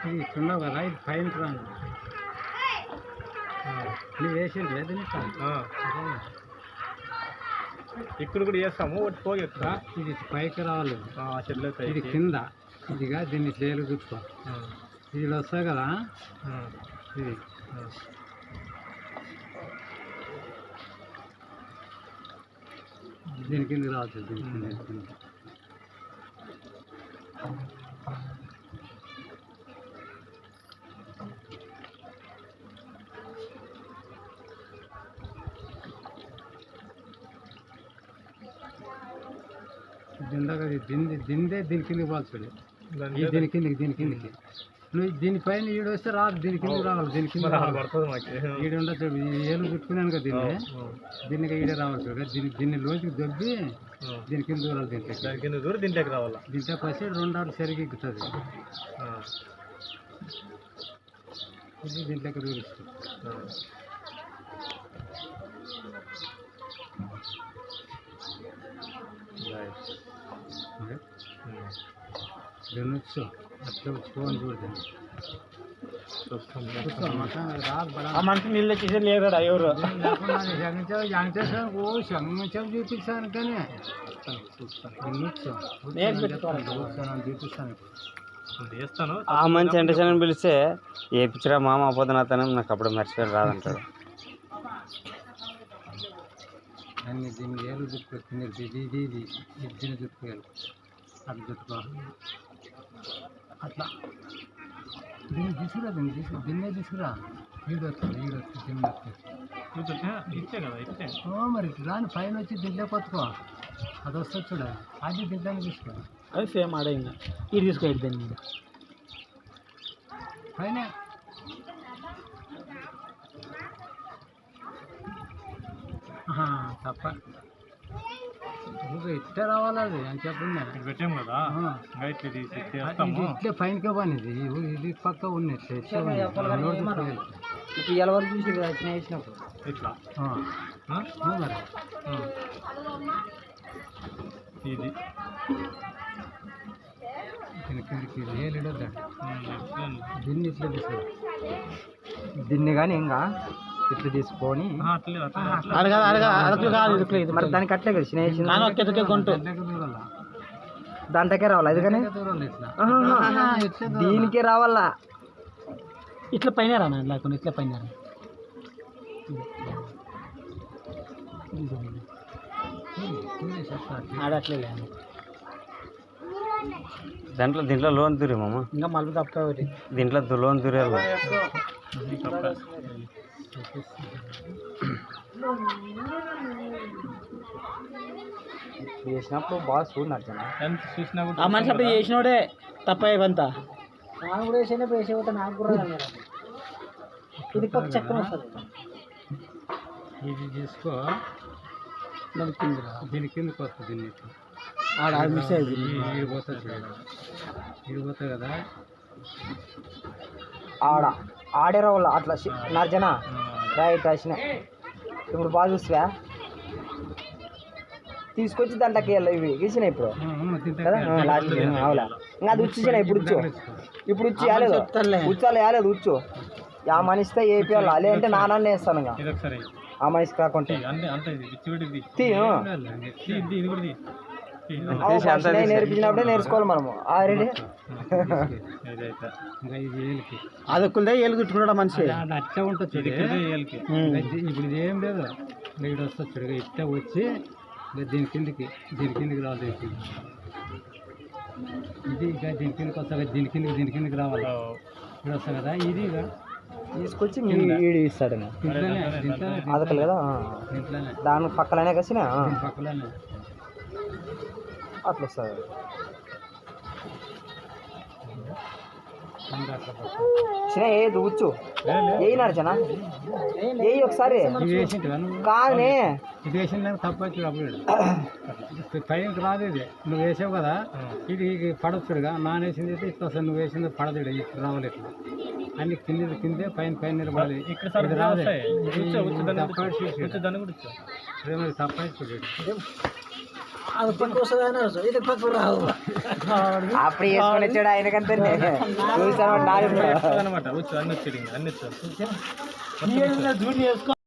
ఇది ఇట్లున్నావు కదా, ఇది పైనకి రాను. నువ్వు వేసింది లేదు ఇక్కడ కూడా చేస్తాము. ఒకటి పోగి ఎక్కువ ఇది పైకి రావాలి, చెట్లు ఇది కింద. ఇదిగా దీన్ని ఇట్లా ఏలు కూర్చో, ఇది వస్తాయి కదా, ఇది దీని కిందకి రావచ్చు. దీని కింద దిందే దీని కిందకి పోల్చాడు. దీని కిందకి నువ్వు దీనిపైన ఈడు వస్తే రాదు, దీని కిందకి రావాలి. దీని కింద ఈడు ఉండొచ్చు. ఏళ్ళు చుట్టుకున్నాను కదా దీన్ని, దీనికి ఈడే రావాలి కదా. దీన్ని లోతుకి దొబ్బి దీని కింద దూరాలి. దీంట్లోకి రావాలి. దీంట్లో పసి 2 ఆరు సరిగ్గా ఎక్కుతుంది. ఇది దీంట్లోకి దూరిస్తుంది. వచ్చు అట్లా వచ్చుకోని చూడదండి. మనిషి నీళ్ళు వచ్చేసి లేడా ఎవరు శంగం చూపిస్తాను కానీ చూపిస్తాను. ఆ మంచి ఎంటర్టైన్ పిలిస్తే ఏ పిచ్చరా మామ పోతున్నా తనం నాకు అప్పుడు మర్చిపోయి రాదంటాడు. అన్ని దీన్ని ఏళ్ళు చుట్టుకొచ్చింది. ఇది దీన్ని చుట్టుకోవాలి, అట్లా చుట్టుకోవాలి. అట్లా దీన్ని తీసుకురా, దీన్నే తీసుకురా. ఈడు వస్తుంది దీన్ని వస్తుంది. మరి రాని పైన వచ్చి దీంట్లో కొట్టుకో, అది వస్తుంది చూడ. అది దీంట్లోనే తీసుకో. అది సేమ్ ఆడే ఇంకా ఇది తీసుకో. దాని మీద పైన తప్ప ఇట్లా రావాలి. అది అని చెప్పండి పెట్టాం కదా, ఇట్లే పైనకే పని. ఇది పక్క ఉన్నట్లే ఎలా వరకు చూసి వేసినప్పుడు ఇట్లా మరి ఇది దీని కిందకి లేదండి. దీన్ని ఇట్లా తీసుకో. దీన్ని కానీ ఇంకా ఇట్లా తీసుకొని మరి దానికి అట్లే కదా దాంట్లోకే రావాలి. అది కానీ దీనికే రావాలా. ఇట్లా పైన రానా లేకుండా ఇట్లా పైన ఆడట్లే దీంట్లో లోన్ దూరే మామ. ఇంకా మళ్ళీ తప్ప దీంట్లో లోన్ దూరేయాలి. చేసినప్పుడు బాగా చూడన్నా ఆ మనిషి అప్పుడు చేసినోడే తప్ప ఇవంతా. నాకు కూడా వేసినప్పుడు వేసేపోతే నాకు కూడా ఇది పక్క చక్కన వస్తుంది. ఇది తీసుకో, దీని కిందకి వస్తుంది. దీన్ని మిస్ అయ్యింది. ఇడిపోతుంది కదా. ఆడే రావాల అట్లా నర్జన రైట్ వచ్చిన. ఇప్పుడు బాగా చూస్తా తీసుకొచ్చి దాంట్లోకి వెళ్ళి ఇవి గీసిన ఇప్పుడు కదా లాస్ట్ అవులా. ఇంకా అది ఉచ్చిన ఇప్పుడు ఉచ్చి రాలేదు, ఉచ్చాలి రాలేదు. ఉచ్చు ఆ మనిషితో ఏపీఎల్ అలే అంటే నాన్న వేస్తాను. ఇంకా ఆ మనిషి కాకుండా నేర్పించినప్పుడే నేర్చుకోవాలి మనము. ఆల్రెడీ అదొక్కదే ఏలు కుట్టుకున్నాడు మనిషి. అట్లా ఉంటుంది. ఇప్పుడు ఇది ఏం లేదు, ఇక్కడ వస్తుంది. ఇట్లా వచ్చి దీని కిందకి రావాలి. ఇది ఇక దీని కిందకి వస్తా, దీని కిందకి రావాలి. ఇక్కడ వస్తా కదా. ఇది తీసుకొచ్చి ఇస్తాడు అదకలు కదా. దీంట్లోనే దాని పక్కలనే కసిన పక్కలోనే అట్లా వస్తుంది. చిన్న ఏది ఉచ్చు ఏ నడిచన ఏ ఒకసారి కాదనే ఇది వేసిన తప్పచ్చు. అప్పుడు పైనకి రాదు. ఇది నువ్వు వేసావు కదా, ఇది పడొచ్చుడుగా. నాన్ వేసింది అయితే ఇట్లా వస్తుంది, నువ్వు వేసింది పడదు. ఇట్లా రావాలి. ఇట్లా అన్ని కిందే పైన నిలబడాలి. ఇక్కడ రాదు. తప్పచ్చు. అప్పుడు వేసుకొని వచ్చాడు ఆయనకంతే చూసాను అనమాట వచ్చు అన్ని వచ్చాడు అన్ని వచ్చు